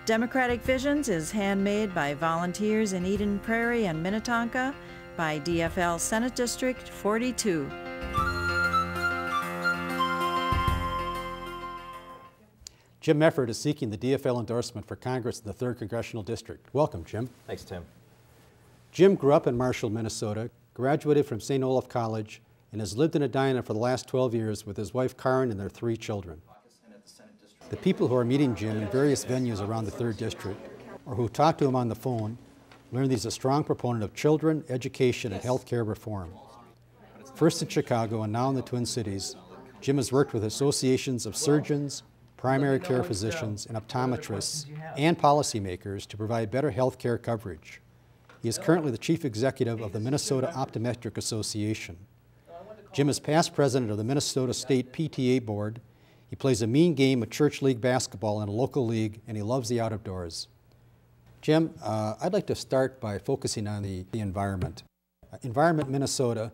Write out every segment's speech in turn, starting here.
Democratic Visions is handmade by volunteers in Eden Prairie and Minnetonka by DFL Senate District 42. Jim Mefford is seeking the DFL endorsement for Congress in the 3rd Congressional District. Welcome, Jim. Thanks, Tim. Jim grew up in Marshall, Minnesota, graduated from St. Olaf College, and has lived in Edina for the last 12 years with his wife Karen and their 3 children. The people who are meeting Jim in various venues around the 3rd District, or who talk to him on the phone, learn that he's a strong proponent of children, education, and health care reform. First in Chicago and now in the Twin Cities, Jim has worked with associations of surgeons, primary care physicians, and optometrists, and policymakers to provide better health care coverage. He is currently the chief executive of the Minnesota Optometric Association. Jim is past president of the Minnesota State PTA Board. He plays a mean game of church league basketball in a local league, and he loves the outdoors. Jim, I'd like to start by focusing on the environment. Environment Minnesota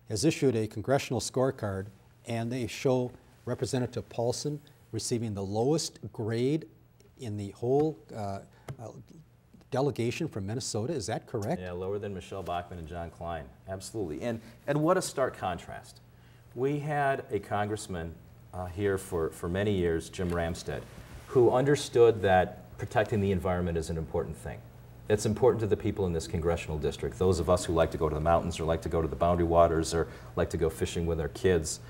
has issued a congressional scorecard, and they show Representative Paulson receiving the lowest grade in the whole delegation from Minnesota. Is that correct? Yeah, lower than Michelle Bachmann and John Klein. Absolutely. And what a stark contrast. We had a congressman here for many years, Jim Ramstad, who understood that protecting the environment is an important thing. It's important to the people in this congressional district, those of us who like to go to the mountains or like to go to the boundary waters or like to go fishing with our kids.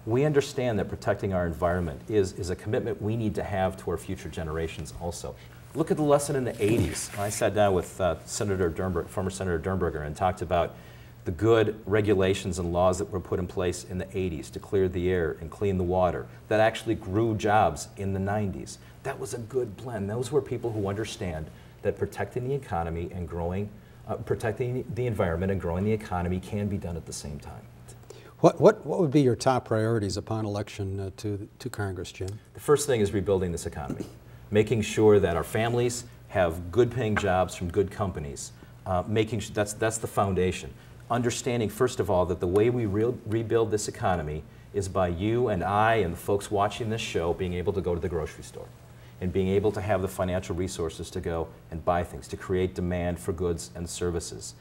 We understand that protecting our environment is a commitment we need to have to our future generations also. Look at the lesson in the 80s. I sat down with former Senator Dernberger and talked about the good regulations and laws that were put in place in the 80s to clear the air and clean the water that actually grew jobs in the 90s. That was a good blend. Those were people who understand that protecting the economy and protecting the environment and growing the economy can be done at the same time. What would be your top priorities upon election to Congress, Jim? The first thing is rebuilding this economy, making sure that our families have good-paying jobs from good companies. That's the foundation. Understanding, first of all, that the way we rebuild this economy is by you and I and the folks watching this show being able to go to the grocery store and being able to have the financial resources to go and buy things, to create demand for goods and services.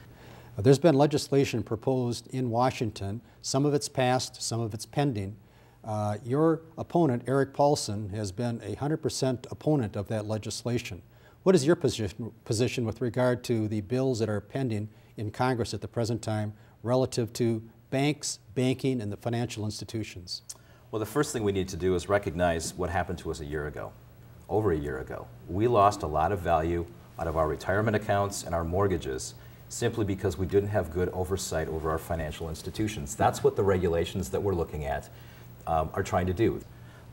There's been legislation proposed in Washington. Some of it's passed, some of it's pending. Your opponent, Eric Paulson, has been a 100% opponent of that legislation. What is your position with regard to the bills that are pending in Congress at the present time relative to banks, banking, and the financial institutions? Well, the first thing we need to do is recognize what happened to us a year ago, over a year ago. We lost a lot of value out of our retirement accounts and our mortgages simply because we didn't have good oversight over our financial institutions. That's what the regulations that we're looking at are trying to do.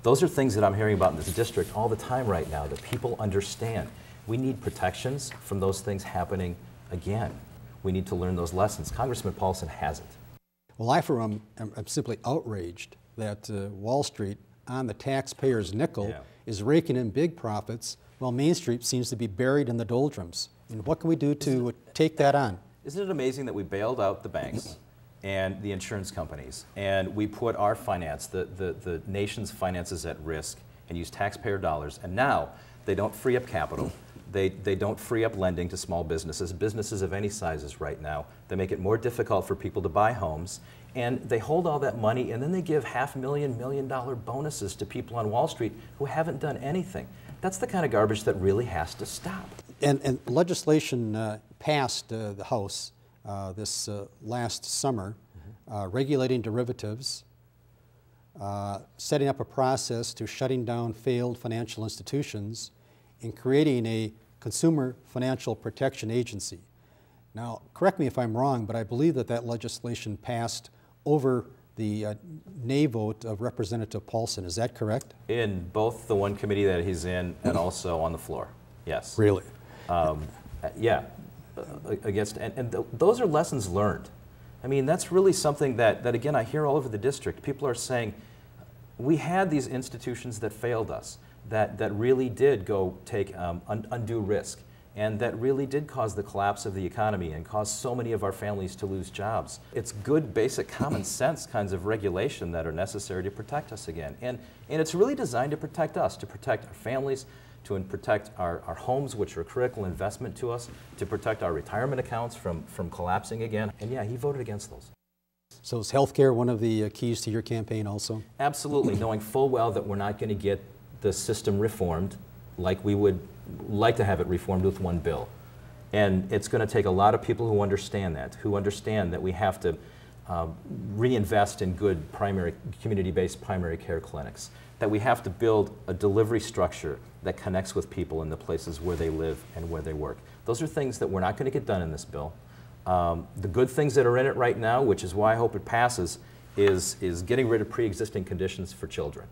Those are things that I'm hearing about in this district all the time right now that people understand. We need protections from those things happening again. We need to learn those lessons. Congressman Paulson hasn't. Well, I, for one, am simply outraged that Wall Street, on the taxpayer's nickel, is raking in big profits while Main Street seems to be buried in the doldrums. And what can we do to take that on? Isn't it amazing that we bailed out the banks and the insurance companies, and we put our finance, the nation's finances at risk, and use taxpayer dollars, and now they don't free up capital. They don't free up lending to small businesses of any sizes right now. They make it more difficult for people to buy homes, and they hold all that money, and then they give $500,000, $1 million bonuses to people on Wall Street who haven't done anything. That's the kind of garbage that really has to stop. And legislation passed the House this last summer, regulating derivatives, setting up a process to shutting down failed financial institutions, and creating a Consumer Financial Protection Agency. Now, correct me if I'm wrong, but I believe that legislation passed over the nay vote of Representative Paulson. Is that correct? In both the one committee that he's in and also on the floor, yes. Really? Yeah, those are lessons learned. I mean, that's really something that again, I hear all over the district. People are saying, we had these institutions that failed us, that really did go take undue risk. and that really did cause the collapse of the economy and caused so many of our families to lose jobs. It's good, basic, common sense kinds of regulation that are necessary to protect us again. And it's really designed to protect us, to protect our families, to protect our homes, which are a critical investment to us, to protect our retirement accounts from collapsing again. And yeah, he voted against those. So is health care one of the keys to your campaign also? Absolutely, knowing full well that we're not going to get the system reformed like we would like to have it reformed with one bill. And it's going to take a lot of people who understand that we have to reinvest in good community-based primary care clinics, that we have to build a delivery structure that connects with people in the places where they live and where they work. Those are things that we're not going to get done in this bill. The good things that are in it right now, which is why I hope it passes, is getting rid of pre-existing conditions for children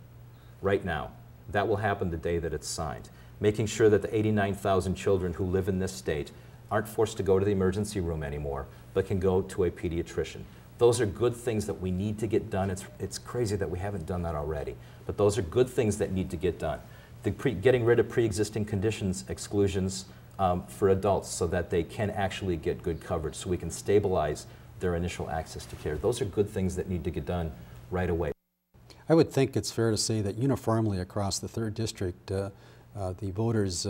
right now. That will happen the day that it's signed. Making sure that the 89,000 children who live in this state aren't forced to go to the emergency room anymore, but can go to a pediatrician. Those are good things that we need to get done. It's crazy that we haven't done that already, but those are good things that need to get done. Getting rid of pre-existing conditions exclusions for adults so that they can actually get good coverage, so we can stabilize their initial access to care. Those are good things that need to get done right away. I would think it's fair to say that uniformly across the 3rd District, the voters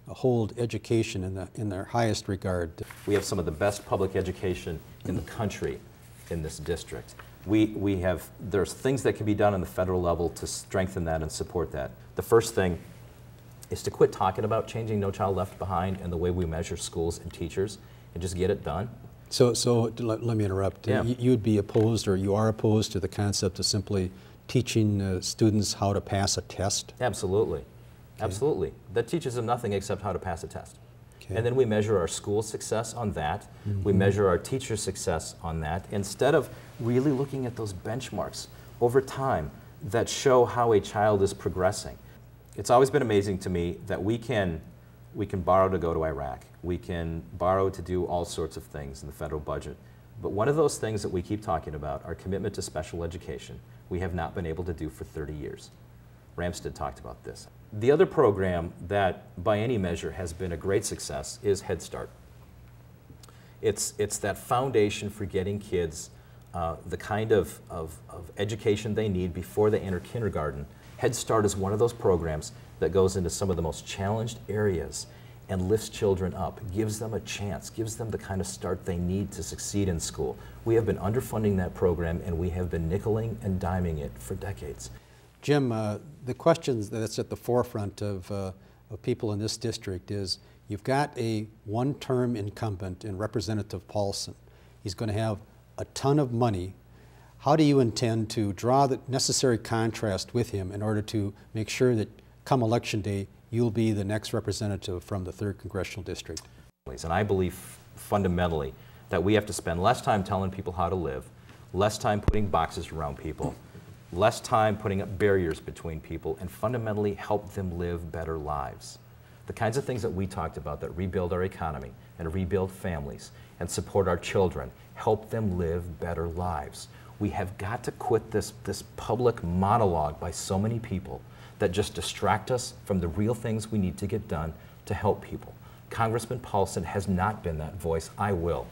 hold education in their highest regard. We have some of the best public education in the country in this district. There's things that can be done on the federal level to strengthen that and support that. The first thing is to quit talking about changing No Child Left Behind and the way we measure schools and teachers and just get it done. So let me interrupt. Yeah. You would be opposed, or you are opposed to the concept of simply teaching students how to pass a test? Absolutely. Okay. Absolutely. That teaches them nothing except how to pass a test. Okay. And then we measure our school success on that. Mm-hmm. We measure our teacher success on that, instead of really looking at those benchmarks over time that show how a child is progressing. It's always been amazing to me that we can borrow to go to Iraq. We can borrow to do all sorts of things in the federal budget. But one of those things that we keep talking about, our commitment to special education, we have not been able to do for 30 years. Ramstad talked about this. The other program that, by any measure, has been a great success is Head Start. It's that foundation for getting kids the kind of education they need before they enter kindergarten. Head Start is one of those programs that goes into some of the most challenged areas and lifts children up, gives them a chance, gives them the kind of start they need to succeed in school. We have been underfunding that program, and we have been nickeling and diming it for decades. Jim, the question that's at the forefront of people in this district is, you've got a one-term incumbent in Representative Paulson. He's going to have a ton of money. How do you intend to draw the necessary contrast with him in order to make sure that come Election Day, you'll be the next representative from the 3rd Congressional District? And I believe fundamentally that we have to spend less time telling people how to live, less time putting boxes around people, less time putting up barriers between people, and fundamentally help them live better lives. The kinds of things that we talked about that rebuild our economy and rebuild families and support our children, help them live better lives. We have got to quit this public monologue by so many people that just distract us from the real things we need to get done to help people. Congressman Paulson has not been that voice. I will.